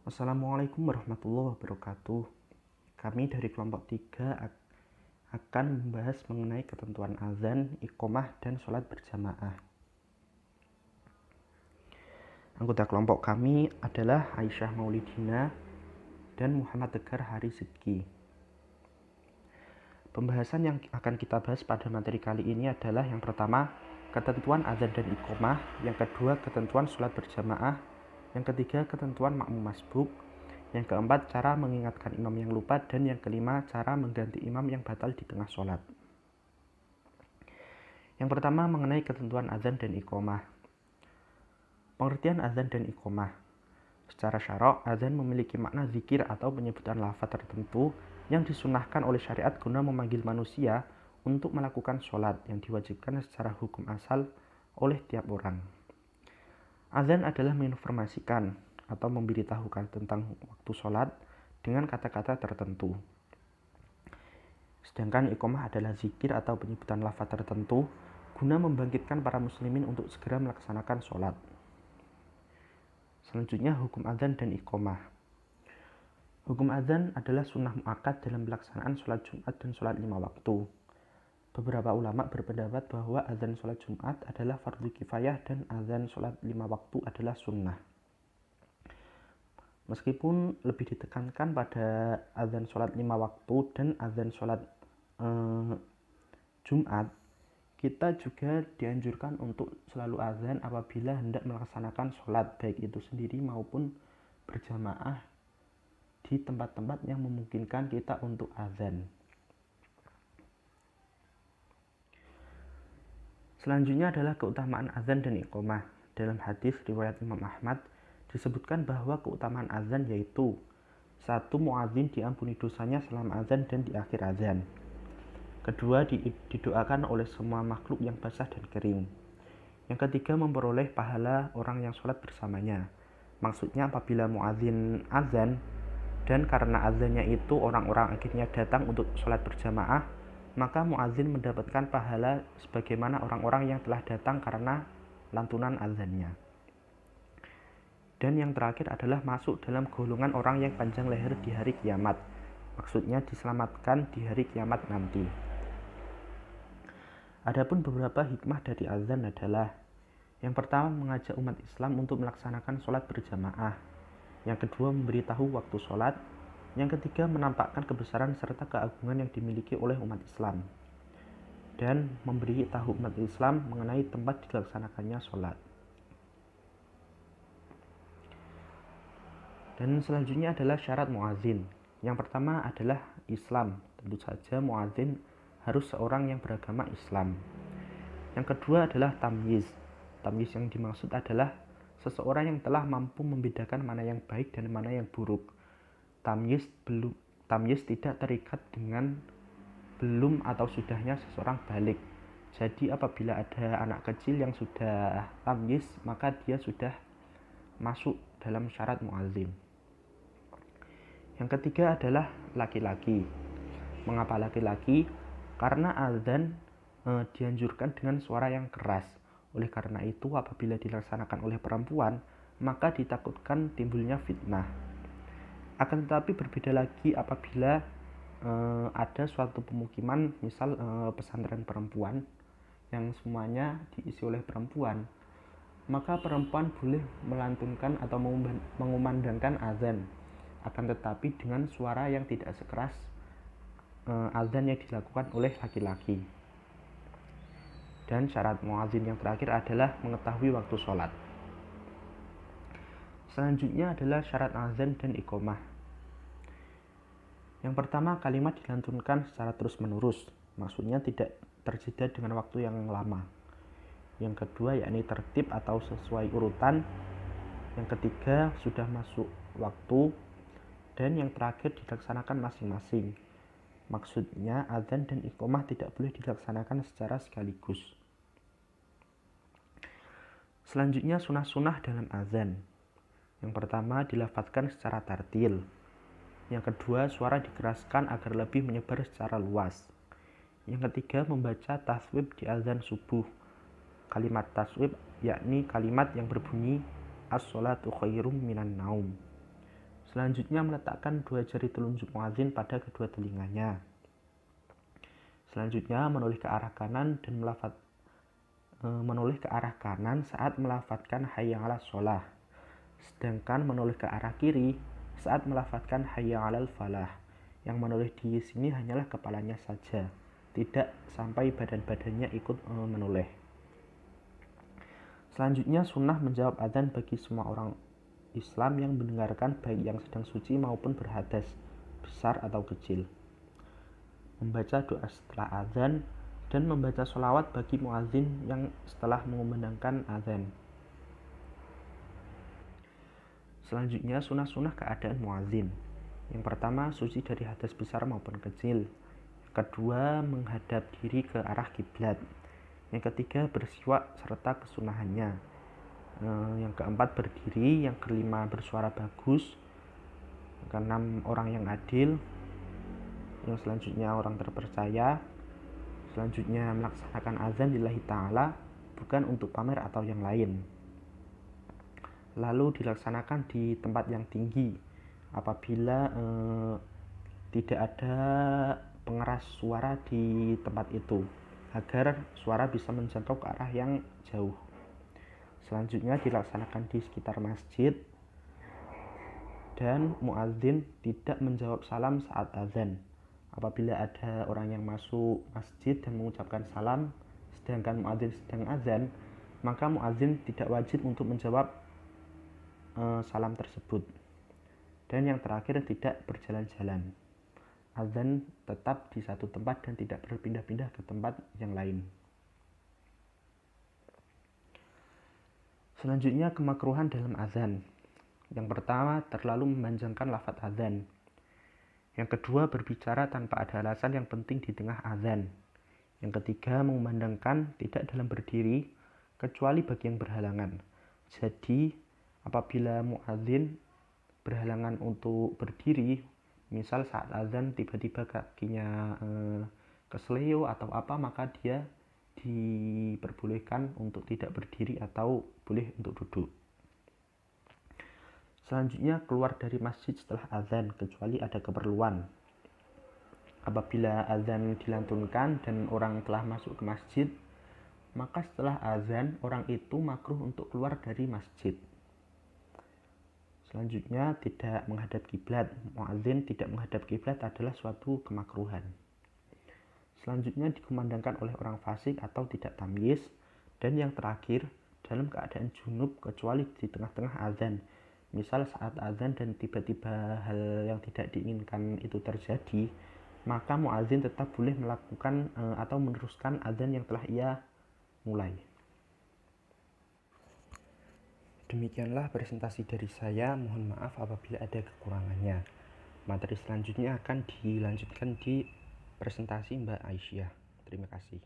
Assalamualaikum warahmatullahi wabarakatuh. Kami dari kelompok 3 akan membahas mengenai ketentuan azan, iqomah, dan sholat berjamaah. Anggota kelompok kami adalah Aisyah Maulidina dan Muhammad Tegar Hari Sidki. Pembahasan yang akan kita bahas pada materi kali ini adalah yang pertama, ketentuan azan dan iqomah, yang kedua, ketentuan sholat berjamaah, yang ketiga, ketentuan makmum masbuk, yang keempat, cara mengingatkan imam yang lupa, dan yang kelima, cara mengganti imam yang batal di tengah sholat. Yang pertama, mengenai ketentuan azan dan iqomah. Pengertian azan dan iqomah. Secara syarok, azan memiliki makna zikir atau penyebutan lafaz tertentu yang disunahkan oleh syariat guna memanggil manusia untuk melakukan sholat yang diwajibkan secara hukum asal oleh tiap orang. Azan adalah menginformasikan atau memberitahukan tentang waktu sholat dengan kata-kata tertentu. Sedangkan iqomah adalah zikir atau penyebutan lafaz tertentu guna membangkitkan para muslimin untuk segera melaksanakan sholat. Selanjutnya, hukum azan dan iqomah. Hukum azan adalah sunnah muakkad dalam pelaksanaan sholat Jumat dan sholat 5 waktu. Beberapa ulama berpendapat bahwa azan sholat Jumat adalah fardu kifayah dan azan sholat 5 waktu adalah sunnah. Meskipun lebih ditekankan pada azan sholat 5 waktu dan azan sholat Jumat, kita juga dianjurkan untuk selalu azan apabila hendak melaksanakan sholat, baik itu sendiri maupun berjamaah di tempat-tempat yang memungkinkan kita untuk azan. Selanjutnya adalah keutamaan azan dan iqomah. Dalam hadis riwayat Imam Ahmad disebutkan bahwa keutamaan azan yaitu: 1. Muadzin diampuni dosanya selama azan dan di akhir azan. 2. Didoakan oleh semua makhluk yang basah dan kering. Yang ketiga, memperoleh pahala orang yang sholat bersamanya. Maksudnya apabila muadzin azan dan karena azannya itu orang-orang akhirnya datang untuk sholat berjamaah, maka muadzin mendapatkan pahala sebagaimana orang-orang yang telah datang karena lantunan azannya. Dan yang terakhir adalah masuk dalam golongan orang yang panjang leher di hari kiamat. Maksudnya diselamatkan di hari kiamat nanti. Adapun beberapa hikmah dari azan adalah: yang pertama, mengajak umat Islam untuk melaksanakan sholat berjamaah. Yang kedua, memberitahu waktu sholat. Yang ketiga, menampakkan kebesaran serta keagungan yang dimiliki oleh umat Islam. Dan memberi tahu umat Islam mengenai tempat dilaksanakannya sholat. Dan selanjutnya adalah syarat muadzin. Yang pertama adalah Islam. Tentu saja muadzin harus seorang yang beragama Islam. Yang kedua adalah tamyiz. Tamyiz yang dimaksud adalah seseorang yang telah mampu membedakan mana yang baik dan mana yang buruk. Tamyiz tidak terikat dengan belum atau sudahnya seseorang balik. Jadi apabila ada anak kecil yang sudah tamyiz, maka dia sudah masuk dalam syarat muadzin. Yang ketiga adalah laki-laki. Mengapa laki-laki? Karena azan dianjurkan dengan suara yang keras. Oleh karena itu, apabila dilaksanakan oleh perempuan, maka ditakutkan timbulnya fitnah. Akan tetapi berbeda lagi apabila ada suatu pemukiman, misal pesantren perempuan yang semuanya diisi oleh perempuan, maka perempuan boleh melantunkan atau mengumandangkan azan, akan tetapi dengan suara yang tidak sekeras azan yang dilakukan oleh laki-laki. Dan syarat muadzin yang terakhir adalah mengetahui waktu sholat. Selanjutnya adalah syarat azan dan iqomah. Yang pertama, kalimat dilantunkan secara terus-menerus, maksudnya tidak terjeda dengan waktu yang lama. Yang kedua, yakni tertib atau sesuai urutan. Yang ketiga, sudah masuk waktu. Dan yang terakhir, dilaksanakan masing-masing. Maksudnya azan dan iqomah tidak boleh dilaksanakan secara sekaligus. Selanjutnya, sunah-sunah dalam azan. Yang pertama, dilafadzkan secara tartil. Yang kedua, suara dikeraskan agar lebih menyebar secara luas. Yang ketiga, membaca taswib di azan subuh. Kalimat taswib yakni kalimat yang berbunyi as-sholatu khairum minan naum. Selanjutnya meletakkan 2 jari telunjuk muadzin pada kedua telinganya. Selanjutnya menoleh ke arah kanan dan menoleh ke arah kanan saat melafadzkan hayya 'alas shalah. Sedangkan menoleh ke arah kiri saat melafadzkan hayya 'alal falah. Yang menoleh di sini hanyalah kepalanya saja, tidak sampai badan-badannya ikut menoleh. Selanjutnya sunnah menjawab adzan bagi semua orang Islam yang mendengarkan, baik yang sedang suci maupun berhadas, besar atau kecil. Membaca doa setelah adzan dan membaca sholawat bagi muadzin yang setelah mengumandangkan adzan. Selanjutnya sunnah-sunnah keadaan muadzin. Yang pertama, suci dari hadas besar maupun kecil. Yang kedua, menghadap diri ke arah kiblat. Yang ketiga, bersiwak serta kesunahannya. Yang keempat, berdiri. Yang kelima, bersuara bagus. Yang keenam, orang yang adil. Yang selanjutnya, orang terpercaya. Selanjutnya, melaksanakan azan lillahi ta'ala, bukan untuk pamer atau yang lain. Lalu dilaksanakan di tempat yang tinggi apabila tidak ada pengeras suara di tempat itu, agar suara bisa menjangkau ke arah yang jauh. Selanjutnya dilaksanakan di sekitar masjid, dan muadzin tidak menjawab salam saat azan. Apabila ada orang yang masuk masjid dan mengucapkan salam sedangkan muadzin sedang azan, maka muadzin tidak wajib untuk menjawab salam tersebut. Dan yang terakhir, tidak berjalan-jalan. Azan tetap di satu tempat dan tidak berpindah-pindah ke tempat yang lain. Selanjutnya, kemakruhan dalam azan. Yang pertama, terlalu memanjangkan lafaz azan. Yang kedua, berbicara tanpa ada alasan yang penting di tengah azan. Yang ketiga, mengumandangkan tidak dalam berdiri kecuali bagi yang berhalangan. Jadi, apabila muadzin berhalangan untuk berdiri, misal saat azan tiba-tiba kakinya kesleo atau apa, maka dia diperbolehkan untuk tidak berdiri atau boleh untuk duduk. Selanjutnya, keluar dari masjid setelah azan kecuali ada keperluan. Apabila azan dilantunkan dan orang telah masuk ke masjid, maka setelah azan orang itu makruh untuk keluar dari masjid. Selanjutnya, tidak menghadap kiblat. Muadzin tidak menghadap kiblat adalah suatu kemakruhan. Selanjutnya, dikumandangkan oleh orang fasik atau tidak tamyiz. Dan yang terakhir, dalam keadaan junub kecuali di tengah-tengah azan. Misal saat azan dan tiba-tiba hal yang tidak diinginkan itu terjadi, maka muadzin tetap boleh melakukan atau meneruskan azan yang telah ia mulai. Demikianlah presentasi dari saya. Mohon maaf apabila ada kekurangannya. Materi selanjutnya akan dilanjutkan di presentasi Mbak Aisyah. Terima kasih.